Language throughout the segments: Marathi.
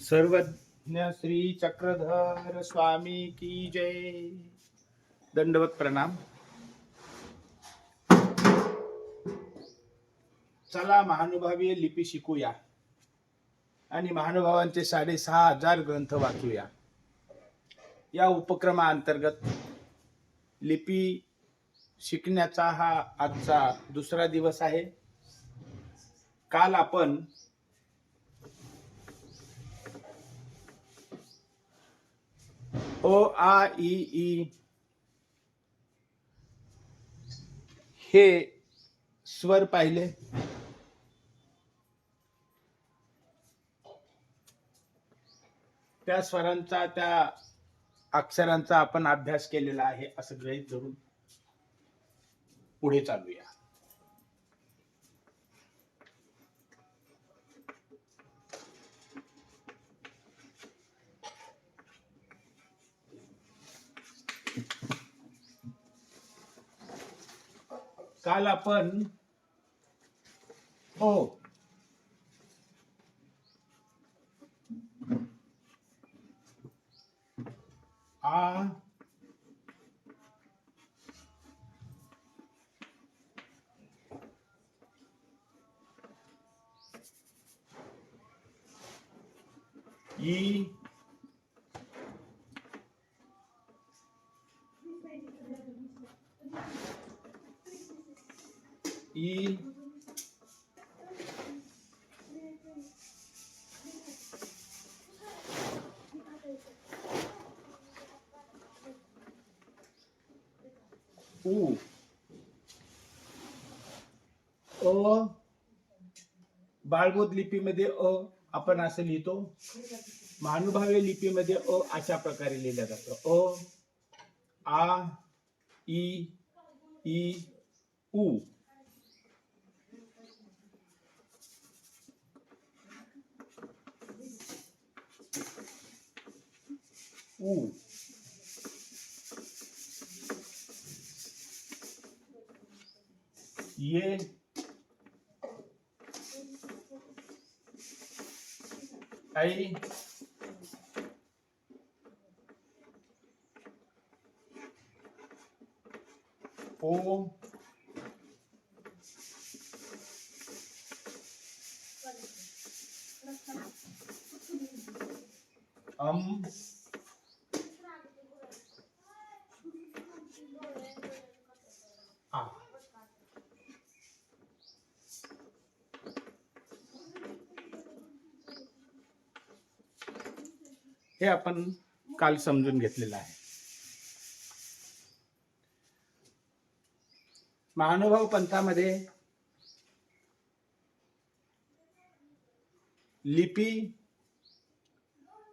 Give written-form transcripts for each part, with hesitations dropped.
सर्वज्ञ श्री चक्रधर स्वामी की जय। दंडवत प्रणाम। चला महानुभावीय लिपी शिकूया आणि महानुभावांचे 6,500 ग्रंथ वाचूया। या उपक्रमाअंतर्गत लिपी शिकण्याचा हा आजचा दुसरा दिवस आहे। काल आपण ओ आ इ ई हे स्वर पाहिले। त्या स्वरांचा, त्या अक्षरांचा आपण अभ्यास केलेला आहे असं गृहीत धरून पुढे चालूया। काल आपण आ ई ई उ अ बाळबोध लिपीमध्ये अ आपण असं लिहितो। महानुभावी लिपीमध्ये अ अशा प्रकारे लिहिलं जातं। अ आ ई ई उ। उ ये ऐ ओ आ। हे आपण काल समजून घेतलेलं आहे। महानुभाव पंथामध्ये लिपी,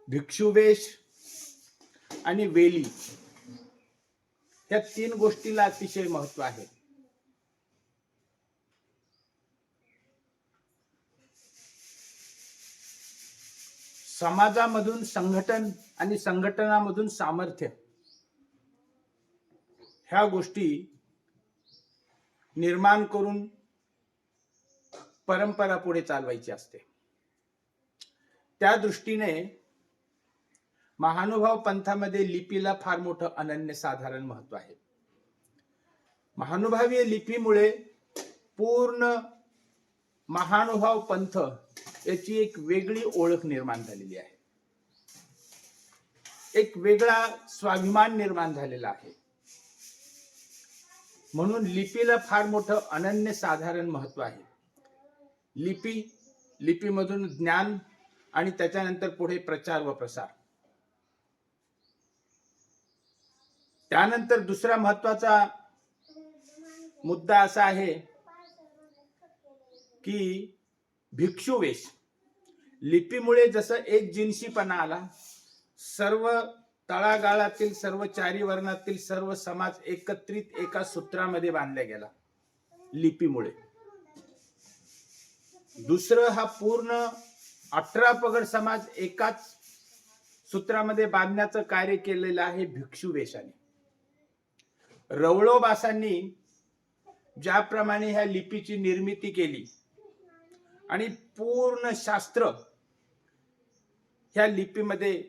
भिक्षुवेश आणि वेली या 3 गोष्टीला अतिशय महत्व आहे। समाजामधून संघटन आणि संघटनामधून सामर्थ्य ह्या गोष्टी निर्माण करून परंपरा पुढे चालवायची असते। त्या दृष्टीने महानुभाव पंथामध्ये लिपीला फार मोठं अनन्यसाधारण महत्व आहे। महानुभावीय लिपीमुळे पूर्ण महानुभाव पंथ याची एक वेगळी ओळख निर्माण झालेली आहे। एक वेगळा स्वाभिमान निर्माण झालेला आहे। म्हणून लिपीला फार मोठं अनन्यसाधारण महत्व आहे। लिपीमधून ज्ञान आणि त्याच्यानंतर पुढे प्रचार व प्रसार। त्यानंतर दुसरा महत्वाचा मुद्दा असा आहे की भिक्षुवेश। लिपीमुळे जसं एक जिनसीपणा आला, सर्व तळागाळातील सर्व 4 वर्णातील सर्व समाज एकत्रित एका सूत्रामध्ये बांधला गेला लिपीमुळे। दुसरं हा पूर्ण 18 पगड समाज एकाच सूत्रामध्ये बांधण्याचं कार्य केलेलं आहे भिक्षुवेशाने। रवळोबासांनी ज्याप्रमाणे ह्या लिपीची निर्मिती केली आणि पूर्ण शास्त्र ह्या लिपीमध्ये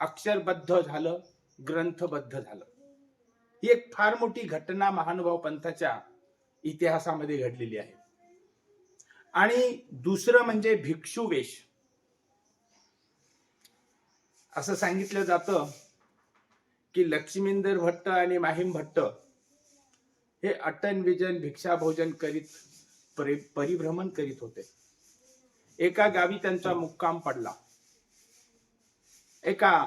अक्षरबद्ध झालं, ग्रंथबद्ध झालं. ही एक फार मोठी घटना महानुभाव पंथाच्या इतिहासामध्ये घडलेली आहे. आणि दुसरं म्हणजे भिक्षू वेश. असं सांगितलं जातं की लक्ष्मींदर भट्ट आणि माहीम भट्ट हे अटन विजन भिक्षा भोजन करीत परिभ्रमण करीत होते. एका गावी त्यांचा मुक्काम पडला. एका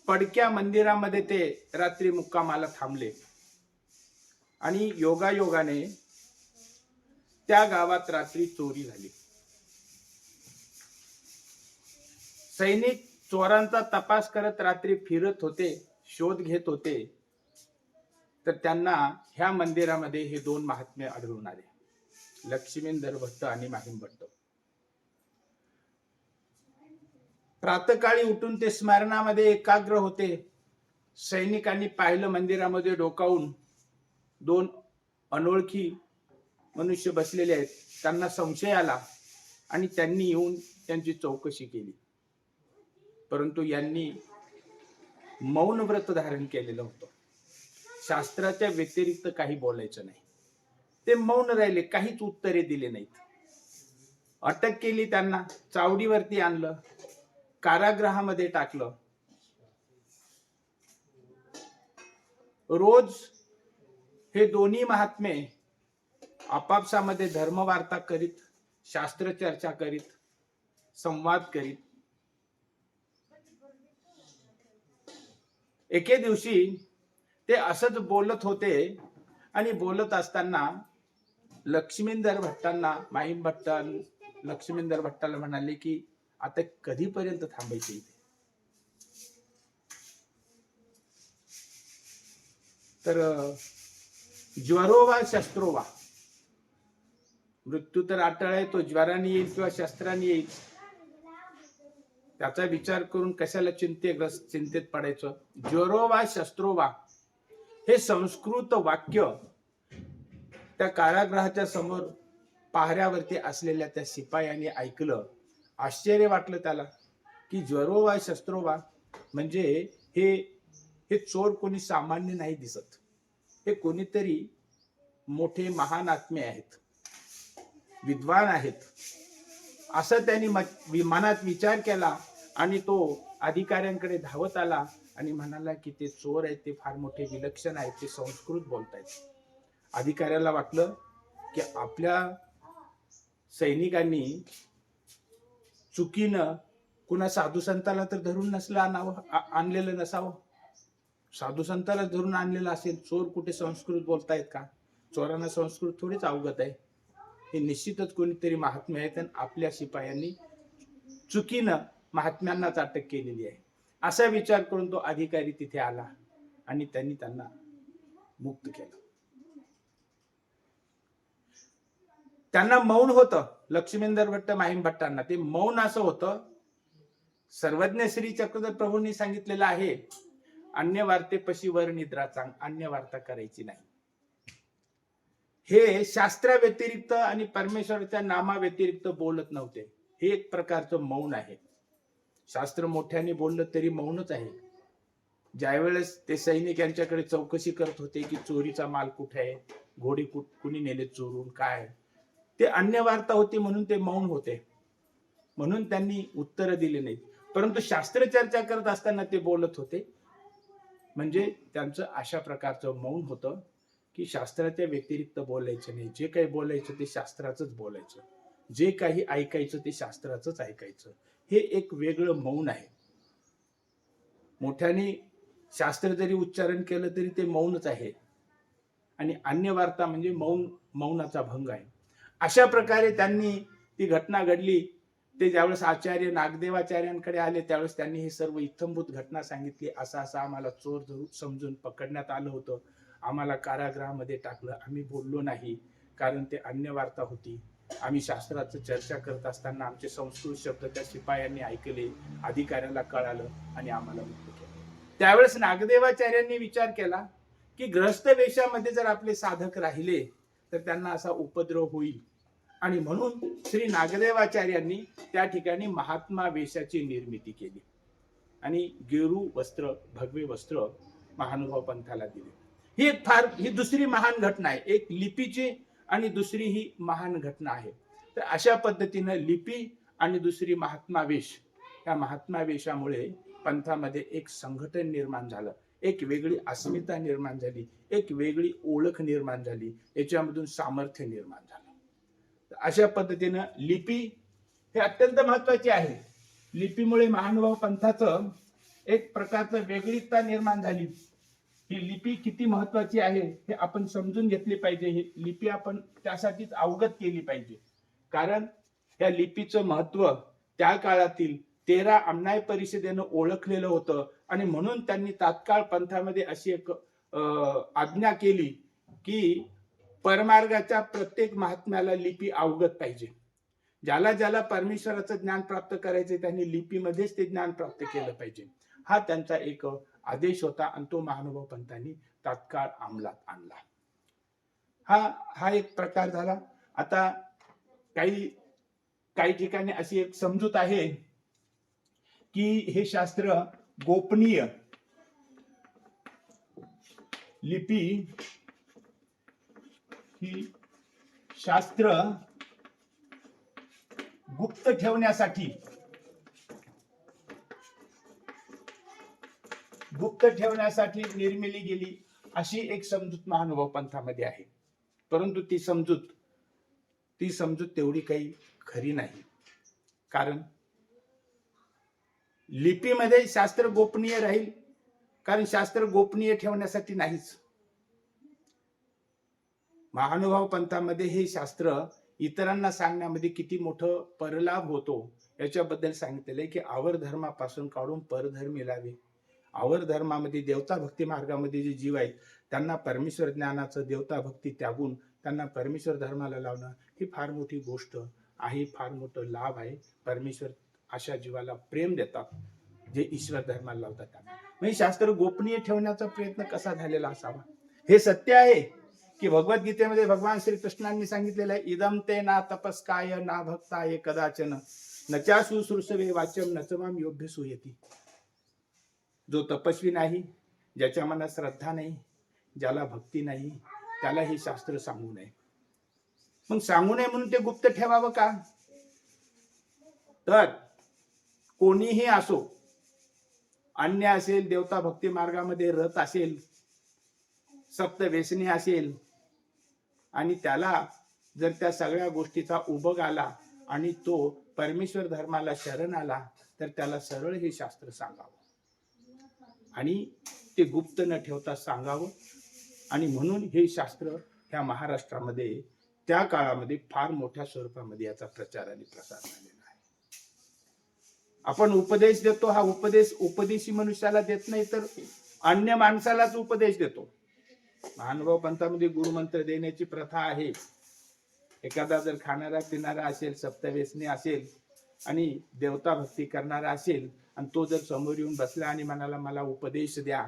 पडक्या मंदिरामध्ये ते रात्री मुक्कामाला थांबले आणि योगायोगाने त्या गावात रात्री चोरी झाली. सैनिक चोरांचा तपास करत रात्री फिरत होते, शोध घेत होते, तर त्यांना ह्या मंदिरामध्ये हे दोन महात्मे आढळून आले, लक्ष्मींदर भट्ट आणि माहीम भट्ट. प्रातःकाळी उठून ते स्मरणामध्ये एकाग्र होते. सैनिकांनी पाहिलं मंदिरामध्ये डोकावून दोन अनोळखी मनुष्य बसलेले आहेत. त्यांना संशय आला आणि त्यांनी येऊन त्यांची चौकशी केली. परंतु यांनी मौन व्रत धारण केलेलं होतं. शास्त्राच्या व्यतिरिक्त काही बोलायचं नाही. ते मौन राहिले, काहीच उत्तरे दिले नाहीत. अटक केली, त्यांना चावडीवरती आणलं, कारागृहामध्ये टाकलं. रोज हे दोन्ही महात्मे आपापसामध्ये धर्मवार्ता करीत, शास्त्र चर्चा करीत, संवाद करीत. एके दिवशी ते असंच बोलत होते आणि बोलत असताना लक्ष्मींदर भट्टांना माहीम भट्ट लक्ष्मींदर भट्टाला म्हणाले की आता कधीपर्यंत थांबायचे इथे. तर ज्वरो वा शस्त्रो वा, मृत्यू तर अटळ आहे, तो ज्वराने येईल किंवा शस्त्राने येईल. त्याचा विचार करून कशाला चिंतेत पडायचं. ज्वरो वा शस्त्रो वा हे संस्कृत वाक्य त्या कारागृहाच्या समोर पहाऱ्यावरती असलेल्या त्या शिपायांनी ऐकलं. आश्चर्य वाटलं त्याला की ज्वरो वा शस्त्रो वा म्हणजे हे चोर कोणी सामान्य नाही दिसत. हे कोणीतरी मोठे महान आत्मे आहेत, विद्वान आहेत, असं त्यांनी मनात विचार केला. आणि तो अधिकाऱ्यांकडे धावत आला आणि म्हणाला की ते चोर आहेत, ते फार मोठे विलक्षण आहेत, ते संस्कृत बोलतायत. अधिकाऱ्याला वाटलं की आपल्या सैनिकांनी चुकीनं कुणा साधू संताला तर धरून आणलेलं नसावं. साधू संताला धरून आणलेलं असेल, चोर कुठे संस्कृत बोलतायत का? चोरांना संस्कृत थोडीच अवगत आहे. हे निश्चितच कोणीतरी महात्मे आहेत आणि आपल्या शिपायांनी चुकीनं महात्म्यांनाच अटक केलेली आहे, असा विचार करून तो अधिकारी तिथे आला आणि त्यांनी त्यांना मुक्त केलं. त्यांना मौन होतं. लक्ष्मींदर भट्ट माहीम भट्टांना ते मौन असं होतं. सर्वज्ञ श्री चक्रधर प्रभूंनी सांगितलेलं आहे, अन्य वार्तेपशी वर निद्रा चांग, अन्य वार्ता करायची नाही. हे शास्त्रा व्यतिरिक्त आणि परमेश्वराच्या नामा व्यतिरिक्त बोलत नव्हते. हे एक प्रकारचं मौन आहे. शास्त्र मोठ्याने बोललं तरी मौनच आहे. ज्यावेळेस ते सैनिक यांच्याकडे चौकशी करत होते की चोरीचा माल कुठे आहे, घोडे कुणी नेले चोरून, काय, ते अन्य वार्ता होती म्हणून ते मौन होते, म्हणून त्यांनी उत्तर दिले नाहीत. परंतु शास्त्र चर्चा करत असताना ते बोलत होते. म्हणजे त्यांचं अशा प्रकारचं मौन होतं की शास्त्राच्या व्यतिरिक्त बोलायचं नाही. जे काही बोलायचं ते शास्त्राचंच बोलायचं, जे काही ऐकायचं ते शास्त्राचंच ऐकायचं. हे एक वेगळं मौन आहे. मोठ्याने शास्त्र जरी उच्चारण केलं तरी ते मौनच आहे. आणि अन्य वार्ता म्हणजे मौनाचा भंग आहे. अशा प्रकारे त्यांनी ती घटना घडली. ते ज्यावेळेस आचार्य नागदेवाचार्यांकडे आले त्यावेळेस त्यांनी हे सर्व इत्थंभूत घटना सांगितली. असं आम्हाला चोर समजून पकडण्यात आलं होतं, आम्हाला कारागृहामध्ये टाकलं, आम्ही बोललो नाही कारण ते अन्य वार्ता होती. आम्ही शास्त्राचं चर्चा करत असताना आमचे संस्कृत शब्द त्या शिपायांनी ऐकले, अधिकाऱ्याला कळालं आणि आम्हाला मुक्त केलं. त्यावेळेस नागदेवाचार्यांनी विचार केला की ग्रहस्थ वेशामध्ये जर आपले साधक राहिले तर त्यांना असा उपद्रव होईल आणि म्हणून श्री नागदेवाचार्यांनी त्या ठिकाणी महात्मा वेशाची निर्मिती केली आणि गेरू वस्त्र, भगवे वस्त्र महानुभाव पंथाला दिले. ही दुसरी महान घटना आहे. एक लिपीची आणि दुसरी ही महान घटना आहे. तर अशा पद्धतीनं लिपी आणि दुसरी महात्मा वेश, या महात्मा वेशामुळे पंथामध्ये एक संघटन निर्माण झालं, एक वेगळी अस्मिता निर्माण झाली, एक वेगळी ओळख निर्माण झाली, याच्यामधून सामर्थ्य निर्माण झालं. अशा पद्धतीनं लिपी हे अत्यंत महत्वाची आहे. लिपीमुळे महानुभाव पंथाचं एक प्रकारचं वेगळीकता निर्माण झाली. ही लिपी किती महत्वाची आहे हे आपण समजून घेतली पाहिजे. ही लिपी आपण त्यासाठीच अवगत केली पाहिजे, कारण या लिपीचं महत्व त्या काळातील 13 अण्णाय परिषदेनं ओळखलेलं होतं आणि म्हणून त्यांनी तात्काळ पंथामध्ये अशी एक आज्ञा केली की परमार्गाच्या प्रत्येक महात्म्याला लिपी अवगत पाहिजे. ज्याला ज्याला परमेश्वराचं ज्ञान प्राप्त करायचे त्यांनी लिपीमध्येच ते ज्ञान प्राप्त केलं पाहिजे. हा त्यांचा एक आदेश होता आणि तो महानुभाव पंथांनी तात्काळ अंमलात आणला. हा एक प्रकार झाला. आता काही ठिकाणी अशी एक समजूत आहे की हे शास्त्र गोपनीय, लिपी ही शास्त्र गुप्त ठेवण्यासाठी निर्मिली गेली अशी एक समजूत महानुभाव पंथामध्ये आहे. परंतु ती समजूत तेवढी काही खरी नाही. कारण लिपीमध्ये शास्त्र गोपनीय राहील, कारण शास्त्र गोपनीय ठेवण्यासाठी नाहीच. महानुभाव पंथामध्ये हे शास्त्र इतरांना सांगण्यामध्ये किती मोठं परलाभ होतो याच्याबद्दल सांगितलेलं आहे की आवर धर्मापासून काढून परधर्मी लावे. आवर धर्मामध्ये देवता भक्ती मार्गामध्ये जे जीव आहेत त्यांना परमेश्वर ज्ञानाचं देवता भक्ती त्यागून त्यांना परमेश्वर धर्माला लावणं ही फार मोठी गोष्ट आहे, फार मोठं लाभ आहे. परमेश्वर अशा जीवाला प्रेम देतात जे ईश्वर धर्माला लावतात त्यांना. म्हणजे शास्त्र गोपनीय ठेवण्याचा प्रयत्न कसा झालेला असावा. हे सत्य आहे की भगवद्गीतेमध्ये भगवान श्रीकृष्णांनी सांगितलेलं आहे, इदम ते ना तपस्काय ना भक्ताय कदाचन नचा शुश्रूषवे वाच्यम नचमाम योभ्य सुयती. जो तपस्वी नाही, ज्याच्या मनात श्रद्धा नाही, ज्याला भक्ती नाही, त्याला हे शास्त्र सांगू नये. मग सांगू नये म्हणून ते गुप्त ठेवावं का? तर कोणीही असो, अन्य असेल, देवता भक्ती मार्गामध्ये रत असेल, सप्त व्यसनी असेल आणि त्याला जर त्या सगळ्या गोष्टीचा उबग आला आणि तो परमेश्वर धर्माला शरण आला तर त्याला सरळ हे शास्त्र सांगावं आणि ते गुप्त न ठेवता सांगावं. आणि म्हणून हे शास्त्र ह्या महाराष्ट्रामध्ये त्या काळामध्ये फार मोठ्या स्वरूपामध्ये याचा प्रचार आणि प्रसार झालेला आहे. आपण उपदेश देतो, हा उपदेशी मनुष्याला देत नाही तर अन्य माणसालाच उपदेश देतो. महानुभाव पंथामध्ये गुरुमंत्र देण्याची प्रथा आहे. एखादा जर खाणारा पिणारा असेल, सप्तव्यसनी असेल आणि देवता भक्ती करणारा असेल आणि तो जर समोर येऊन बसला आणि म्हणाला मला उपदेश द्या,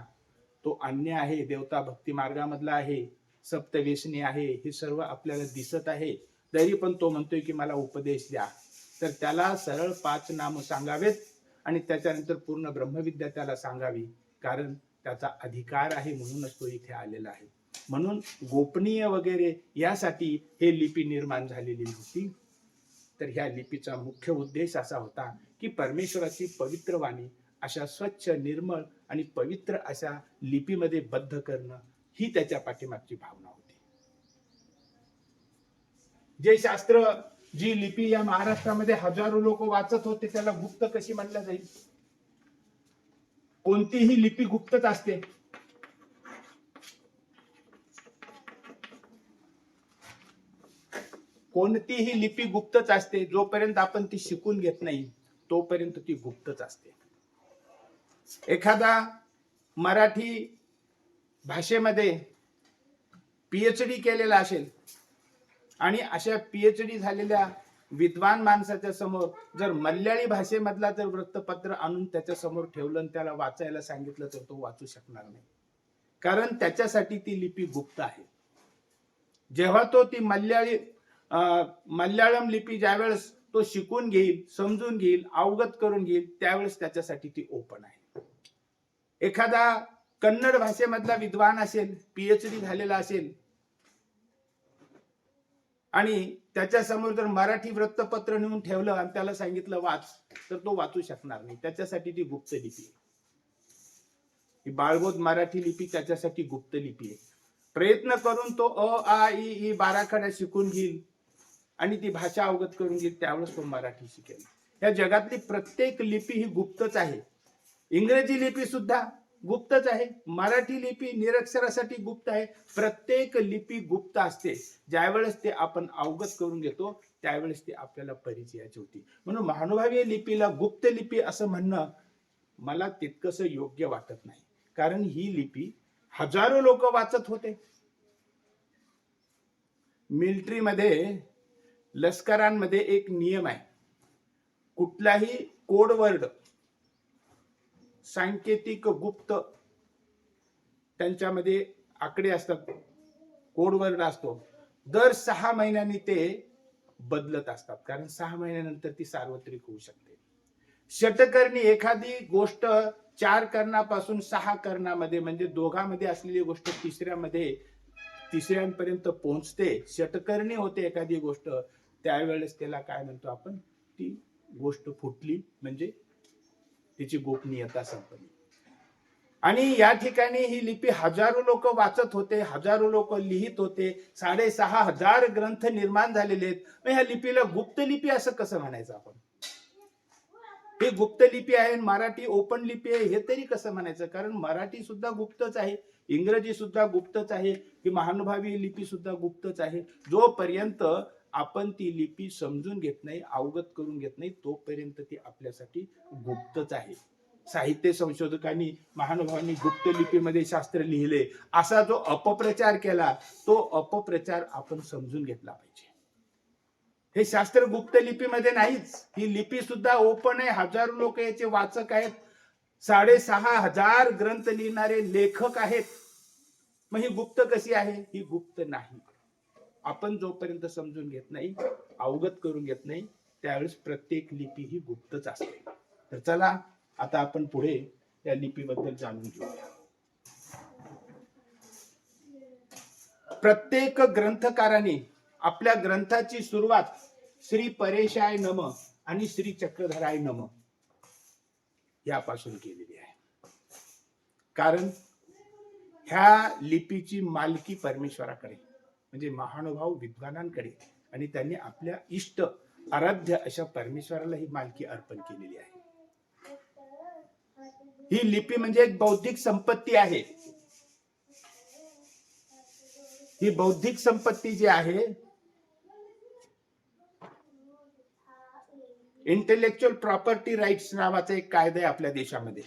तो अन्य आहे, देवता भक्ती मार्गामधला आहे, सप्तव्यसनी आहे, हे सर्व आपल्याला दिसत आहे, तरी पण तो म्हणतोय की मला उपदेश द्या, तर त्याला सरळ 5 नाम सांगावेत आणि त्याच्यानंतर पूर्ण ब्रह्मविद्या त्याला सांगावी. कारण त्याचा अधिकार आहे, म्हणूनच तो इथे आलेला आहे. म्हणून गोपनीय वगैरे यासाठी हे लिपी निर्माण झालेली नव्हती. तर ह्या लिपीचा मुख्य उद्देश असा होता की परमेश्वराची पवित्र वाणी अशा स्वच्छ, निर्मळ आणि पवित्र अशा लिपीमध्ये बद्ध करणं ही त्याच्या पाठीमागची भावना होती. जे शास्त्र, जी लिपी या महाराष्ट्रामध्ये हजारो लोक वाचत होते त्याला गुप्त कशी म्हणलं जाईल? कोणतीही लिपी गुप्तच असते. कोणतीही लिपी गुप्तच असते. जोपर्यंत आपण ती शिकून घेत नाही तोपर्यंत ती गुप्तच असते. एखादा मराठी भाषेमध्ये पीएचडी केलेला असेल आणि अशा पीएचडी झालेल्या विद्वान माणसाच्या समोर जर मल्याळी भाषेमधला जर वृत्तपत्र आणून त्याच्या समोर ठेवलं आणि त्याला वाचायला सांगितलं तर तो वाचू शकणार नाही. कारण त्याच्यासाठी ती लिपी गुप्त आहे. जेव्हा तो ती मल्याळी मल्याळम लिपी ज्यावेळेस तो शिकून घेईल, समजून घेईल, अवगत करून घेईल, त्यावेळेस त्याच्यासाठी ती ओपन आहे. एखादा कन्नड भाषेमधला विद्वान असेल, पीएचडी झालेला असेल आणि त्याच्या समोर जर मराठी वृत्तपत्र नेऊन ठेवलं आणि त्याला सांगितलं वाच, तर तो वाचू शकणार नाही. त्याच्यासाठी ती गुप्त लिपी आहे. ही बाळबोध मराठी लिपी त्याच्यासाठी गुप्त लिपी आहे. प्रयत्न करून तो अ आ इ ई बाराखड्या शिकून घेईल आणि ती भाषा अवगत करून घेईल, त्यावेळेस तो मराठी शिकेल. या जगातली प्रत्येक लिपी ही गुप्तच आहे. इंग्रजी लिपी सुद्धा गुप्तच आहे. मराठी लिपी निरक्षरासाठी गुप्त आहे. प्रत्येक लिपी गुप्त असते. ज्यावेळेस ते आपण अवगत करून घेतो, त्यावेळेस ती आपल्याला परिचयाची होती. म्हणून महानुभावीय लिपीला गुप्त लिपी असं म्हणणं मला तितकंस योग्य वाटत नाही. कारण ही लिपी हजारो लोक वाचत होते. मिलिटरीमध्ये, लष्करांमध्ये एक नियम आहे, कुठलाही कोडवर्ड, सांकेतिक गुप्त त्यांच्यामध्ये आकडे असतात, कोडवर्ड असतो, दर 6 महिन्यांनी ते बदलत असतात. कारण 6 महिन्यानंतर ती सार्वत्रिक होऊ शकते. षटकर्णी एखादी गोष्ट 4 कर्णापासून 6 कर्णामध्ये, म्हणजे दोघांमध्ये असलेली गोष्ट तिसऱ्यांपर्यंत पोहोचते, षटकर्णी होते एखादी गोष्ट, त्यावेळेस त्याला काय म्हणतो आपण, ती गोष्ट फुटली, म्हणजे तिची गोपनीयता संपली. आणि या ठिकाणी ही लिपी हजारो लोक वाचत होते, हजारो लोक लिहित होते. 6,500 ग्रंथ निर्माण झालेले आहेत. मग ह्या लिपीला गुप्त लिपी असं कसं म्हणायचं आपण? हे गुप्त लिपी आहे, मराठी ओपन लिपी आहे, हे तरी कसं म्हणायचं? कारण मराठी सुद्धा गुप्तच आहे, इंग्रजी सुद्धा गुप्तच आहे, ही महानुभावी लिपी सुद्धा गुप्तच आहे. जोपर्यंत आपण ती लिपी समजून घेत नाही, अवगत करून घेत नाही, तोपर्यंत ती आपल्यासाठी गुप्तच आहे. साहित्य संशोधकांनी, महानुभावांनी गुप्त लिपीमध्ये शास्त्र लिहिले, असा जो अपप्रचार केला, तो अपप्रचार आपण समजून घेतला पाहिजे. हे शास्त्र गुप्त लिपीमध्ये नाहीच. ही लिपी सुद्धा ओपन आहे. हजारो लोक याचे वाचक आहेत. 6,500 ग्रंथ लिहिणारे लेखक आहेत. मग ही गुप्त कशी आहे? ही गुप्त नाही. आपण जोपर्यंत समजून घेत नाही, अवगत करून घेत नाही, त्यावेळेस प्रत्येक लिपी ही गुप्तच असते. तर चला आता आपण पुढे या लिपीबद्दल जाणून घेऊया. प्रत्येक ग्रंथकाराने आपल्या ग्रंथाची सुरुवात श्री परेशाय नम आणि श्री चक्रधराय नम यापासून केलेली आहे. कारण ह्या लिपीची मालकी परमेश्वराकडे, म्हणजे महानुभाव विद्वानांकडे, आणि त्यांनी आपल्या इष्ट आराध्य अशा परमेश्वराला ही मालकी अर्पण केलेली आहे. ही लिपी म्हणजे एक बौद्धिक संपत्ती आहे. ही बौद्धिक संपत्ती जी आहे, इंटेलेक्च्युअल प्रॉपर्टी राईट्स नावाचा एक कायदा आहे आपल्या देशामध्ये.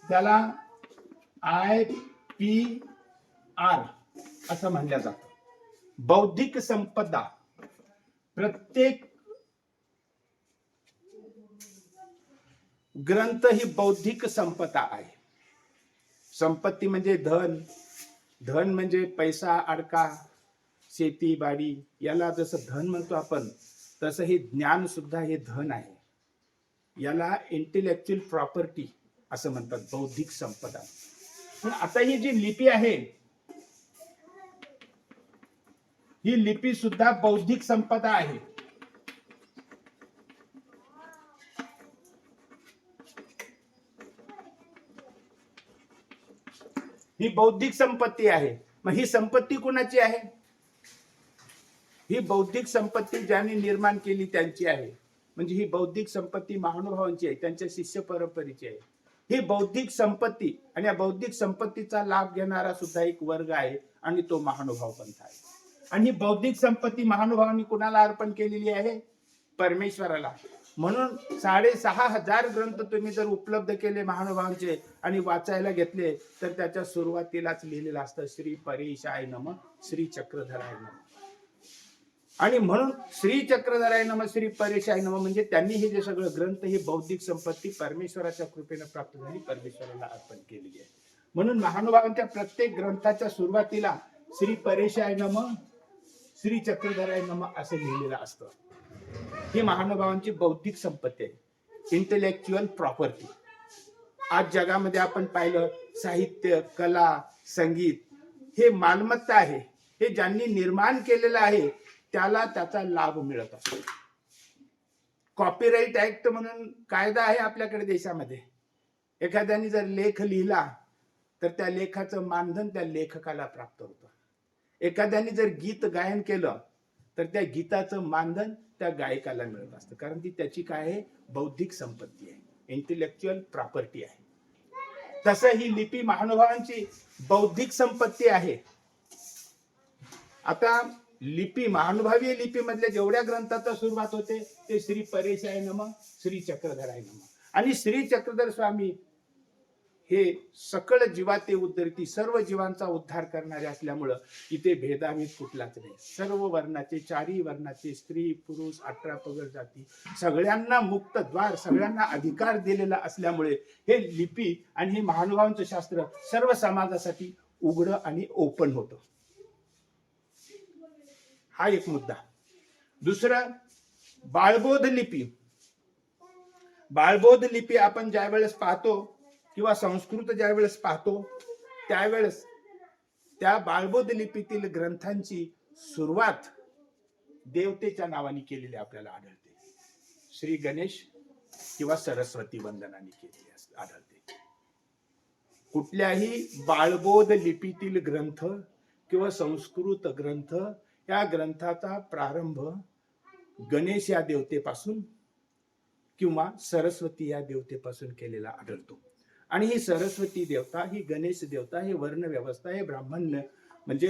त्याला IPR असं म्हणलं जातं. बौद्धिक संपदा. प्रत्येक ग्रंथ ही बौद्धिक संपदा आहे. संपत्ती म्हणजे धन, धन म्हणजे पैसा, अडका, शेती बाडी, याला जसं धन म्हणतो आपण, तसं हे ज्ञान सुद्धा हे धन आहे. याला इंटेलेक्च्युअल प्रॉपर्टी असं म्हणतात, बौद्धिक संपदा. आता ही जी लिपी आहे, ही लिपी सुद्धा बौद्धिक संपदा आहे. ही बौद्धिक संपत्ती आहे. मग ही संपत्ती कुणाची आहे? ही बौद्धिक संपत्ती ज्यांनी निर्माण केली त्यांची आहे. म्हणजे ही बौद्धिक संपत्ती महानुभावांची आहे, त्यांच्या शिष्य परंपरेची आहे. ही बौद्धिक संपत्ती, आणि या बौद्धिक संपत्तीचा लाभ घेणारा सुद्धा एक वर्ग आहे, आणि तो महानुभाव पंथ आहे. आणि ही बौद्धिक संपत्ती महानुभावांनी कुणाला अर्पण केलेली आहे? परमेश्वराला. म्हणून 6,500 ग्रंथ तुम्ही जर उपलब्ध केले महानुभावांचे आणि वाचायला घेतले, तर त्याच्या सुरुवातीलाच लिहिलेलं असतं श्री परेशाय नम, श्री चक्रधराय नम. आणि म्हणून श्री चक्रधराय नमः श्री परेशाय नमः म्हणजे त्यांनी हे जे सगळं ग्रंथ ही बौद्धिक संपत्ती परमेश्वराच्या कृपेने प्राप्त झाली, परमेश्वराला अर्पण केलेली आहे. म्हणून महानुभावांच्या प्रत्येक ग्रंथाच्या सुरुवातीला श्री परेशाय नमः श्री चक्रधराय नमः असे लिहिलेलं असतं. ही महानुभावांची बौद्धिक संपत्ती आहे, इंटेलेक्च्युअल प्रॉपर्टी. आज जगामध्ये आपण पाहिलं साहित्य, कला, संगीत हे मालमत्ता आहे. हे ज्यांनी निर्माण केलेलं आहे त्याला त्याचा लाभ मिळत असतो. कॉपीराईट ऍक्ट म्हणून कायदा आहे आपल्याकडे देशामध्ये. एखाद्याने जर लेख लिहिला तर त्या लेखाचं मानधन त्या लेखकाला प्राप्त होतं. एखाद्याने जर गीत गायन केलं तर त्या गीताचं मानधन त्या गायकाला मिळत असतं, कारण ती त्याची काय आहे, बौद्धिक संपत्ती आहे, इंटेलेक्च्युअल प्रॉपर्टी आहे. तसं ही लिपी महानुभावांची बौद्धिक संपत्ती आहे. आता लिपी, महानुभावीय लिपी मधल्या जेवढ्या ग्रंथाचा सुरुवात होते ते श्री परेशाय नमः श्री चक्रधराय नमः. आणि श्री चक्रधर स्वामी हे सकळ जीवाते उद्धरती, सर्व जीवांचा उद्धार करणारे असल्यामुळं इथे भेदाभेद कुठलाच नाही. सर्व वर्णाचे, चारही वर्णाचे, स्त्री पुरुष 18 पगड जाती सगळ्यांना मुक्त द्वार, सगळ्यांना अधिकार दिलेला असल्यामुळे हे लिपी आणि हे महानुभावांचं शास्त्र सर्व समाजासाठी उघड आणि ओपन होतं. हा एक मुद्दा. दुसरं, बाळबोध लिपी. बाळबोध लिपी आपण ज्या वेळेस पाहतो किंवा संस्कृत ज्या वेळेस पाहतो त्यावेळेस त्या बाळबोध लिपीतील ग्रंथांची सुरुवात देवतेच्या नावाने केलेली आपल्याला आढळते. श्री गणेश किंवा सरस्वती वंदनाने केलेली आढळते. कुठल्याही बाळबोध लिपीतील ग्रंथ किंवा संस्कृत ग्रंथ या ग्रंथाचा प्रारंभ गणेश या देवतेपासून किंवा सरस्वती या देवतेपासून केलेला आढळतो. आणि ही सरस्वती देवता, ही गणेश देवता, ही वर्ण व्यवस्था, हे ब्राह्मण्य म्हणजे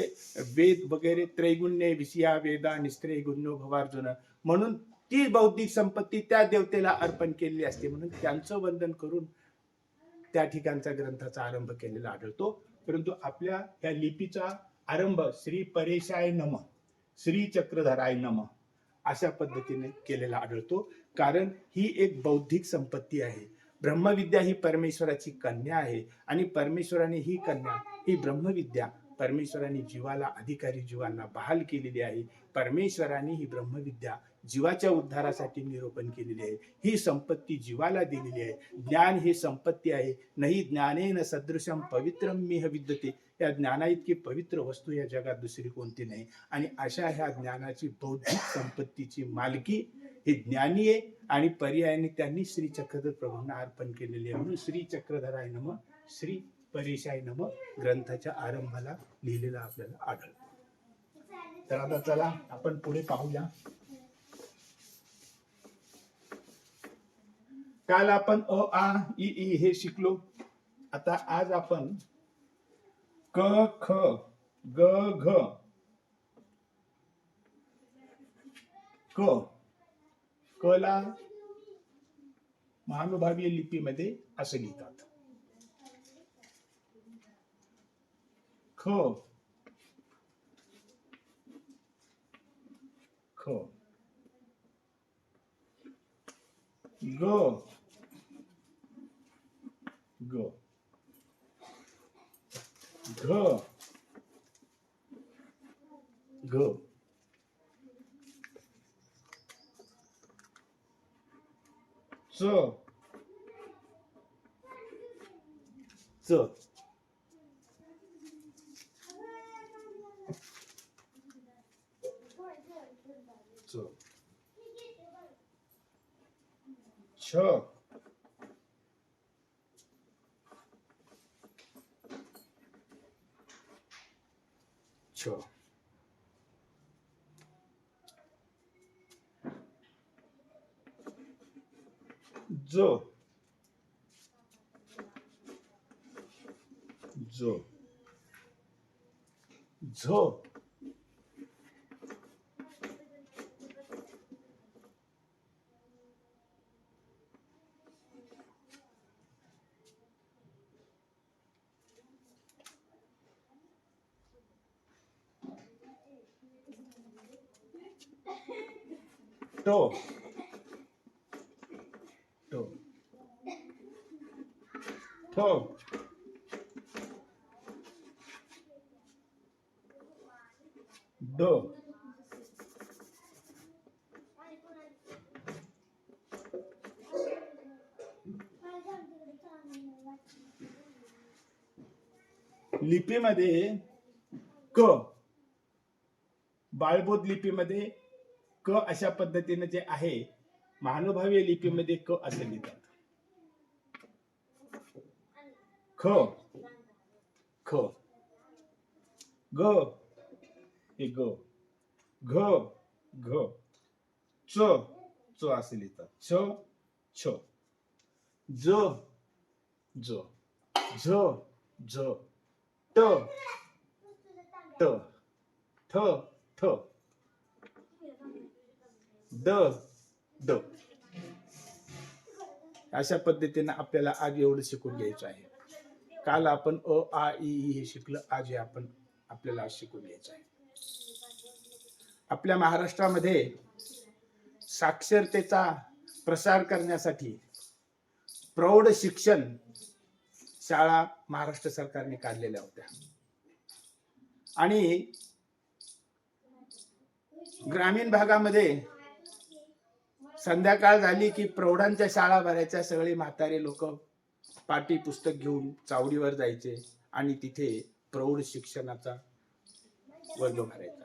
वेद वगैरे त्रैगुण्य विषया वेदा निस्त्रे गुण्यो भवार्जुन म्हणून ती बौद्धिक संपत्ती त्या देवतेला अर्पण केलेली असते. म्हणून त्यांचं वंदन करून त्या ठिकाणचा ग्रंथाचा आरंभ केलेला आढळतो. परंतु आपल्या या लिपीचा आरंभ श्री परेशाय नमः श्री चक्रधराय नमः अशा पद्धतीने केलेला आढळतो. कारण ही एक बौद्धिक संपत्ती आहे. ब्रह्मविद्या ही परमेश्वराची कन्या आहे आणि परमेश्वराने ही कन्या, ही ब्रह्मविद्या परमेश्वराने जीवाला, अधिकारी जीवांना बहाल केलेली आहे. परमेश्वराने ही ब्रह्मविद्या जीवाच्या उद्धारासाठी निरूपण केलेली आहे. ही संपत्ती जीवाला दिलेली आहे. ज्ञान ही संपत्ती आहे. नाही ज्ञानेन सदृशम पवित्रम मिह विद्यते. या ज्ञाना इतकी पवित्र वस्तू या जगात दुसरी कोणती नाही. आणि अशा ह्या ज्ञानाची बौद्धिक संपत्तीची मालकी ही ज्ञानी आहे आणि पर्यायाने त्यांनी श्री चक्रधर प्रभूंना अर्पण केलेली आहे. म्हणून श्री चक्रधराय नमः श्री परेशाय नमः ग्रंथाच्या आरंभाला लिहिलेला आपल्याला आढळतो. तर आता चला आपण पुढे पाहूया. काल आपण अ आ इ ई हे शिकलो. आता आज आपण क ख ग घ क क ला महानुभावीय लिपीमध्ये असं लिहितात. ख ख ग ग घ घ च च च छ छ ज ज झ टो टो ठो डो लिपीमध्ये क, बाळबोध लिपीमध्ये क अशा पद्धतीने जे आहे, महानुभावीय लिपीमध्ये क असे लिहितात. ख ख ग हे ग घ घ च च असे लिहितात. छ छ ज ज झ झ ट ट ठ ठ ड ड. अशा पद्धतीने आपल्याला आज एवढं शिकून घ्यायचं आहे. काल आपण अ आ इ ई हे शिकलं, आज हे आपण आपल्याला शिकून घ्यायचं आहे. आपल्या महाराष्ट्रामध्ये साक्षरतेचा प्रसार करण्यासाठी प्रौढ शिक्षण शाळा महाराष्ट्र सरकारने काढलेल्या होत्या आणि ग्रामीण भागामध्ये संध्याकाळ झाली की प्रौढांच्या शाळा भरायच्या. सगळे म्हातारे लोक पाटी पुस्तक घेऊन चावडीवर जायचे आणि तिथे प्रौढ शिक्षणाचा वर्ग भरायचा.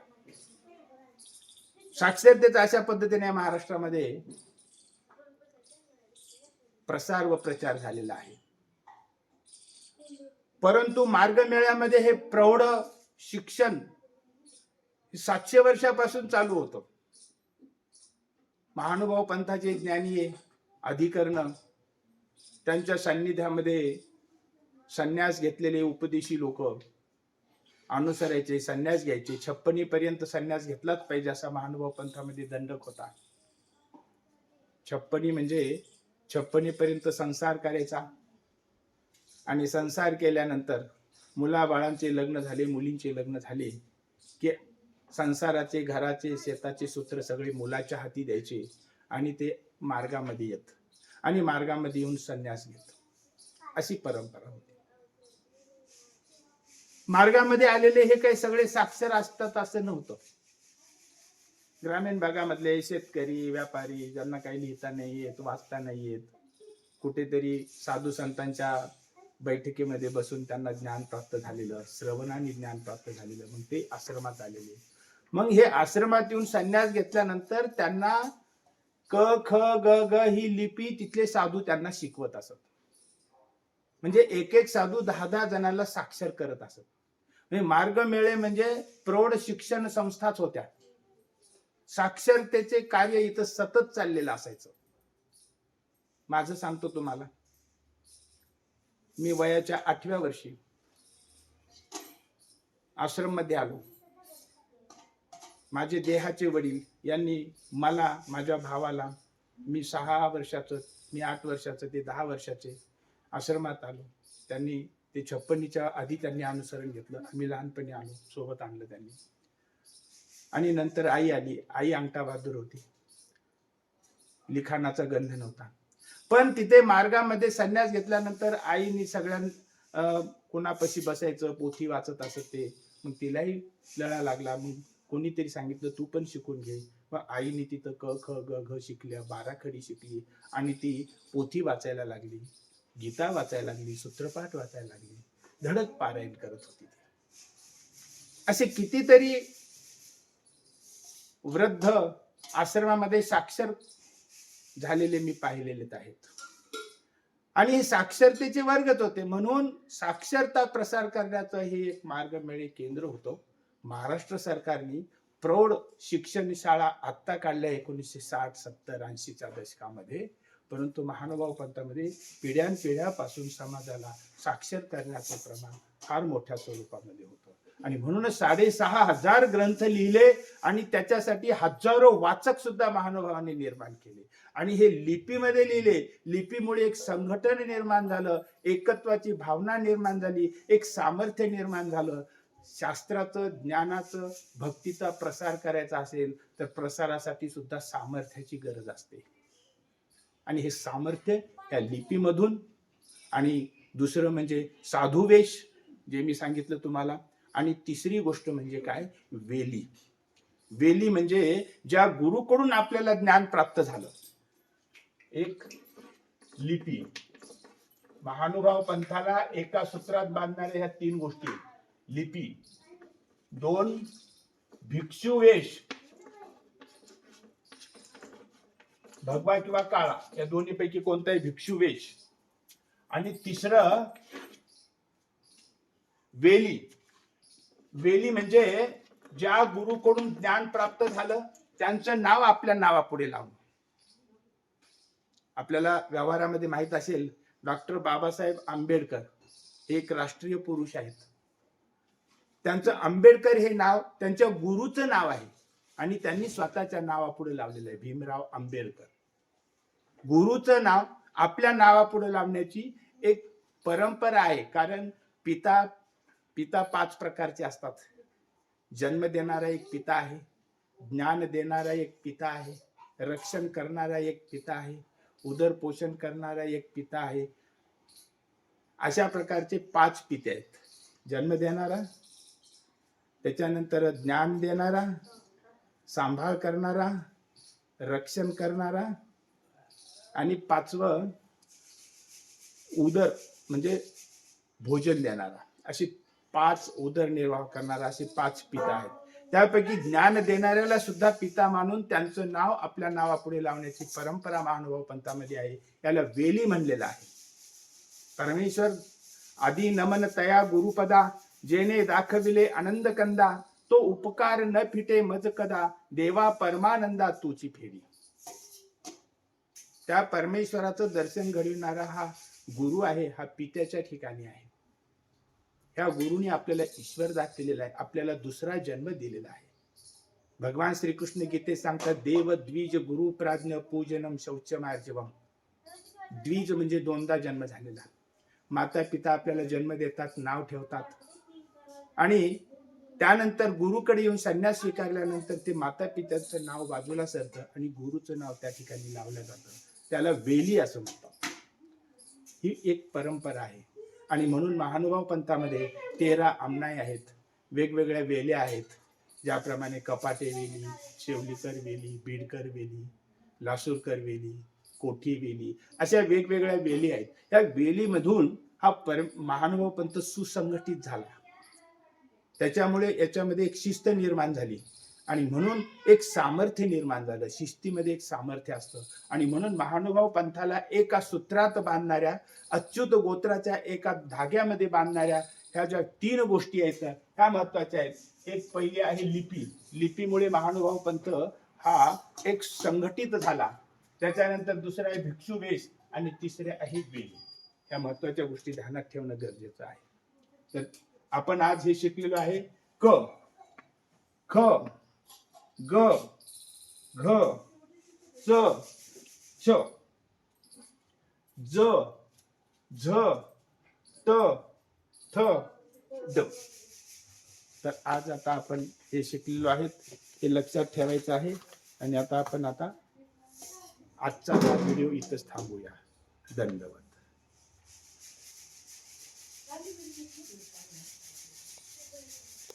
साक्षरतेचा अशा पद्धतीने महाराष्ट्रामध्ये प्रसार व प्रचार झालेला आहे. परंतु मार्गमेळ्यामध्ये हे प्रौढ शिक्षण 700 वर्षापासून चालू होतं. महानुभाव पंथाचे ज्ञानी अधिकरण, त्यांच्या सान्निध्यामध्ये संन्यास घेतलेले उपदेशी लोक अनुसरायचे, संन्यास घ्यायचे. 56 पर्यंत संन्यास घेतलाच पाहिजे असा महानुभाव पंथामध्ये दंडक होता. 56 म्हणजे 56 पर्यंत संसार करायचा आणि संसार केल्यानंतर मुलाबाळांचे लग्न झाले, मुलींचे लग्न झाले की संसाराचे, घराचे, शेताचे सूत्र सगळे मुलाच्या हाती द्यायचे आणि ते मार्गामध्ये येत आणि मार्गामध्ये येऊन संन्यास घेत, अशी परंपरा होती. मार्गामध्ये आलेले हे काही सगळे साक्षर असतात असं नव्हतं. ग्रामीण भागामधले शेतकरी, व्यापारी, ज्यांना काही लिहिता नाही येत, वाचता नाही येत, कुठेतरी साधू संतांच्या बैठकीमध्ये बसून त्यांना ज्ञान प्राप्त झालेलं, श्रवणाने ज्ञान प्राप्त झालेलं, मग ते आश्रमात आलेले. मग हे आश्रमात येऊन संन्यास घेतल्यानंतर त्यांना क ख ग ग ही लिपी तिथले साधू त्यांना शिकवत असत. म्हणजे एक एक साधू 10-10 जणांना साक्षर करत असत. म्हणजे मार्गमेळे म्हणजे प्रौढ शिक्षण संस्थाच होत्या. साक्षरतेचे कार्य इथं सतत चाललेलं असायचं. माझं सांगतो तुम्हाला, मी वयाच्या 8व्या वर्षी आश्रम मध्ये आलो. माझे देहाचे वडील यांनी मला, माझ्या भावाला, मी 6 वर्षाचं, मी 8 वर्षाचं, ते 10 वर्षाचे आश्रमात आलो. त्यांनी ते 56च्या आधी त्यांनी अनुसरण घेतलं. आम्ही लहानपणी आलो, सोबत आणलं त्यांनी. आणि नंतर आई आली. आई अंगठा बहादूर होती, लिखाणाचा गंध नव्हता. पण तिथे मार्गामध्ये संन्यास घेतल्यानंतर आईनी सगळ्यां कोणापाशी बसायचं, पोथी वाचत असत ते. मग तिलाही लळा लागला. मग कोणीतरी सांगितलं तू पण शिकून घे. मग आईने तिथं क ख ग घ शिकल्या, 12 खडी शिकली आणि ती पोथी वाचायला लागली, गीता वाचायला लागली, सूत्रपाठ वाचायला लागली, धडक पारायण करत होती. असे कितीतरी वृद्ध आश्रमामध्ये साक्षर झालेले मी पाहिलेले आहेत. आणि हे साक्षरतेचे वर्गच होते. म्हणून साक्षरता प्रसार करण्याचं हे एक मार्गमेळे केंद्र होतं. महाराष्ट्र सरकारने प्रौढ शिक्षण शाळा आत्ता काढल्या 1960, 70, 80च्या दशकामध्ये. परंतु महानुभाव पंथामध्ये पिढ्यानपिढ्यापासून समाजाला साक्षर करण्याचं प्रमाण फार मोठ्या स्वरूपामध्ये होतं. आणि म्हणूनच 6500 ग्रंथ लिहिले आणि त्याच्यासाठी हजारो वाचक सुद्धा महानुभावांनी निर्माण केले. आणि हे लिपीमध्ये लिहिले. लिपीमुळे एक संघटन निर्माण झालं, एकत्वाची भावना निर्माण झाली, एक सामर्थ्य निर्माण झालं. शास्त्राचं, ज्ञानाचं, भक्तीचा प्रसार करायचा असेल तर प्रसारासाठी सुद्धा सामर्थ्याची गरज असते. आणि हे सामर्थ्य या लिपीमधून, आणि दुसरं म्हणजे साधुवेश जे मी सांगितलं तुम्हाला, आणि तिसरी गोष्ट म्हणजे काय, वेली. वेली म्हणजे ज्या गुरुकडून आपल्याला ज्ञान प्राप्त झालं. एक लिपी, महानुभाव पंथाला एका सूत्रात बांधणाऱ्या ह्या तीन गोष्टी, लिपी, दोन भिक्षुवेश, भगवा किंवा काळा, या दोन्हीपैकी कोणताही भिक्षुवेश, आणि तिसरं वेली. वेली म्हणजे ज्या गुरुकडून ज्ञान प्राप्त झालं त्यांचं नाव आपल्या नावापुढे लावणं. आपल्याला व्यवहारामध्ये माहित असेल, डॉक्टर बाबासाहेब आंबेडकर एक राष्ट्रीय पुरुष आहेत. त्यांचं आंबेडकर हे नाव त्यांच्या गुरुचं नाव आहे आणि त्यांनी स्वतःच्या नावापुढे लावलेलं आहे, भीमराव आंबेडकर. गुरुचं नाव आपल्या नावापुढे लावण्याची एक परंपरा आहे. कारण पिता 5 प्रकारचे असतात. जन्म देणारा एक पिता आहे, ज्ञान देणारा एक पिता आहे, रक्षण करणारा एक पिता आहे, उदरपोषण करणारा एक पिता आहे. अशा प्रकारचे 5 पिते आहेत. जन्म देणारा, त्याच्यानंतर ज्ञान देणारा, सांभाळ करणारा, रक्षण करणारा, आणि 5वं उदर म्हणजे भोजन देणारा. अशी 5 उदरनिर्वाह करणारा, असे 5 पिता आहेत. त्यापैकी ज्ञान देणाऱ्याला सुद्धा पिता मानून त्यांचं नाव आपल्या नावापुढे लावण्याची परंपरा महानुभाव पंथामध्ये आहे. याला वेली म्हणलेलं आहे. परमेश्वर आधी नमन तया गुरुपदा, जेने दाखविले आनंद कंदा, तो उपकार न फिटे मज कदा, देवा परमानंदा तुची फेरी. त्या परमेश्वराचं दर्शन घडविणारा हा गुरु आहे, हा पित्याच्या ठिकाणी आहे. ह्या गुरुने आपल्याला ईश्वर दाखवलेला आहे, आपल्याला दुसरा जन्म दिलेला आहे. भगवान श्रीकृष्ण गीतेत सांगतात, देव द्विज गुरु प्राज्ञ पूजनम शौचमार्जवम. द्विज म्हणजे 2दा जन्म झालेला. माता पिता आपल्याला जन्म देतात, नाव ठेवतात, आणि त्यानंतर गुरुकडे येऊन संन्यास स्वीकारल्यानंतर ते माता पित्याचं नाव बाजूला सरतं आणि गुरुचं नाव त्या ठिकाणी लावलं जातं. त्याला वेली असं म्हणतात. ही एक परंपरा आहे. आणि म्हणून महानुभाव पंथामध्ये 13 आमनाई आहेत, वेगवेगळ्या वेल्या आहेत. ज्याप्रमाणे कपाटे वेली, शेवलीकर वेली, बीडकर वेली, लासूरकर वेली, कोठी वेली, अशा वेगवेगळ्या वेली आहेत. या वेलीमधून हा महानुभाव पंथ सुसंघटित झाला. त्याच्यामुळे याच्यामध्ये एक शिस्त निर्माण झाली आणि म्हणून एक सामर्थ्य निर्माण झालं. शिस्तीमध्ये एक सामर्थ्य असतं आणि म्हणून महानुभाव पंथाला एका सूत्रात बांधणाऱ्या, अच्युत गोत्राच्या एका धाग्यामध्ये बांधणाऱ्या ह्या ज्या 3 गोष्टी आहेत ह्या महत्वाच्या आहेत. एक पहिली आहे लिपी. लिपीमुळे महानुभाव पंथ हा एक संघटित झाला. त्याच्यानंतर दुसरा आहे भिक्षुवेश आणि तिसरे आहे वेली. ह्या महत्वाच्या गोष्टी ध्यानात ठेवणं गरजेचं आहे. तर आपण आज हे शिकलेलो आहे क, ख, ग, घ, च, छ, ज, झ, त, थ, ड. तर आज आता आपण हे शिकलेलो आहेत, हे लक्षात ठेवायचं आहे. आणि आता आपण आजचा हा व्हिडिओ इथंच थांबूया. धन्यवाद.